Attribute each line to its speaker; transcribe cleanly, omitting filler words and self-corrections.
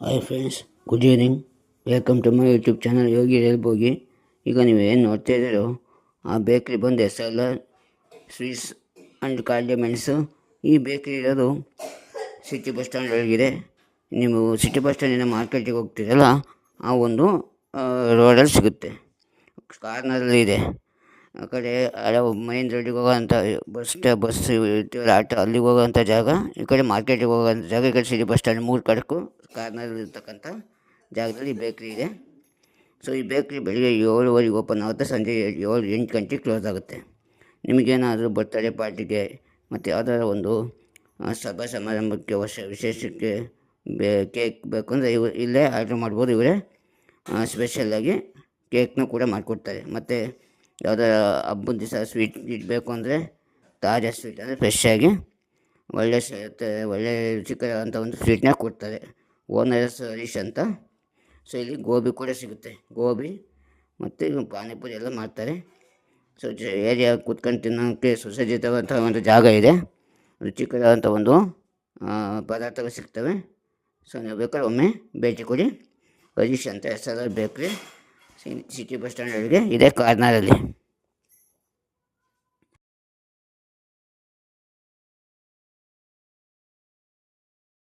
Speaker 1: Hi friends, good evening. Welcome to my YouTube channel Yogi Railbogi. ಈಗ ನೀವು ಏನು ನೋಡ್ತಾ ಇದ್ದೀರೋ ಆ ಬೇಕ್ರಿ ಬಂದು SLR ಸ್ವೀಟ್ಸ್ ಆ್ಯಂಡ್ ಕಾಂಡಿಮೆಂಟ್ಸು. ಈ ಬೇಕ್ರಿ ಇರೋದು ಸಿಟಿ ಬಸ್ ಸ್ಟ್ಯಾಂಡ್ ಒಳಗಿದೆ. ನೀವು ಸಿಟಿ ಬಸ್ ಸ್ಟ್ಯಾಂಡಿಂದ ಮಾರ್ಕೆಟಿಗೆ ಹೋಗ್ತೀರಲ್ಲ, ಆ ಒಂದು ರೋಡಲ್ಲಿ ಸಿಗುತ್ತೆ. ಕಾರ್ನರಲ್ಲಿ ಇದೆ. ಆ ಕಡೆ ಮೈನ್ ರೋಡಿಗೆ ಹೋಗೋವಂಥ ಬಸ್ ಇರ್ತೀವಲ್ಲ, ಆಟೋ, ಅಲ್ಲಿಗೆ ಹೋಗೋವಂಥ ಜಾಗ. ಈ ಕಡೆ ಮಾರ್ಕೆಟಿಗೆ ಹೋಗೋವಂಥ ಜಾಗ. ಈ ಕಡೆ ಸಿಟಿ ಬಸ್ ಸ್ಟ್ಯಾಂಡ್ 3 ಕಡೆಗೂ ಕಾರ್ನರಲ್ಲಿ ಇರ್ತಕ್ಕಂಥ ಜಾಗದಲ್ಲಿ ಬೇಕ್ರಿ ಇದೆ. ಸೊ ಈ ಬೇಕ್ರಿ ಬೆಳಿಗ್ಗೆ 7:30 ಓಪನ್ ಆಗುತ್ತೆ, ಸಂಜೆ 7-8 ಗಂಟೆಗೆ ಕ್ಲೋಸ್ ಆಗುತ್ತೆ. ನಿಮಗೇನಾದರೂ ಬರ್ತ್ಡೇ ಪಾರ್ಟಿಗೆ ಮತ್ತು ಯಾವುದಾದ್ರು ಒಂದು ಸಭಾ ಸಮಾರಂಭಕ್ಕೆ ವಿಶೇಷಕ್ಕೆ ಕೇಕ್ ಬೇಕು ಅಂದರೆ ಇಲ್ಲೇ ಆರ್ಡ್ರ್ ಮಾಡ್ಬೋದು. ಇವರೇ ಸ್ಪೆಷಲ್ಲಾಗಿ ಕೇಕ್ನೂ ಕೂಡ ಮಾಡಿಕೊಡ್ತಾರೆ. ಮತ್ತು ಯಾವುದಾರ ಹಬ್ಬದ ದಿವಸ ಸ್ವೀಟ್ ಬೇಕು ಅಂದರೆ ತಾಜಾ ಸ್ವೀಟ್ ಅಂದರೆ ಫ್ರೆಶ್ಶಾಗಿ ಒಳ್ಳೆ ರುಚಿಕರವಾದಂಥ ಒಂದು ಸ್ವೀಟ್ನ ಕೊಡ್ತಾರೆ. ಓನರ್ ಹರೀಶ್ ಅಂತ. ಸೊ ಇಲ್ಲಿ ಗೋಬಿ ಕೂಡ ಸಿಗುತ್ತೆ. ಗೋಬಿ ಮತ್ತು ಪಾನಿಪುರಿ ಎಲ್ಲ ಮಾಡ್ತಾರೆ. ಸೊ ಏರಿಯಾ ಕೂತ್ಕೊಂಡು ತಿನ್ನೋಕ್ಕೆ ಸುಸಜ್ಜಿತವಾದಂಥ ಒಂದು ಜಾಗ ಇದೆ. ರುಚಿಕರವಾದಂಥ ಒಂದು ಪದಾರ್ಥಗಳು ಸಿಗ್ತವೆ. ಸೊ ನೀವು ಬೇಕಾದ್ರೆ ಒಮ್ಮೆ ಭೇಟಿ ಕೊಡಿ. ಹರೀಶ್ ಅಂತ SLR ಬೇಕ್ರಿ, ಸಿಟಿ ಬಸ್ ಸ್ಟ್ಯಾಂಡ್ ಒಳಗೆ ಇದೆ, ಕಾರ್ನರಲ್ಲಿ.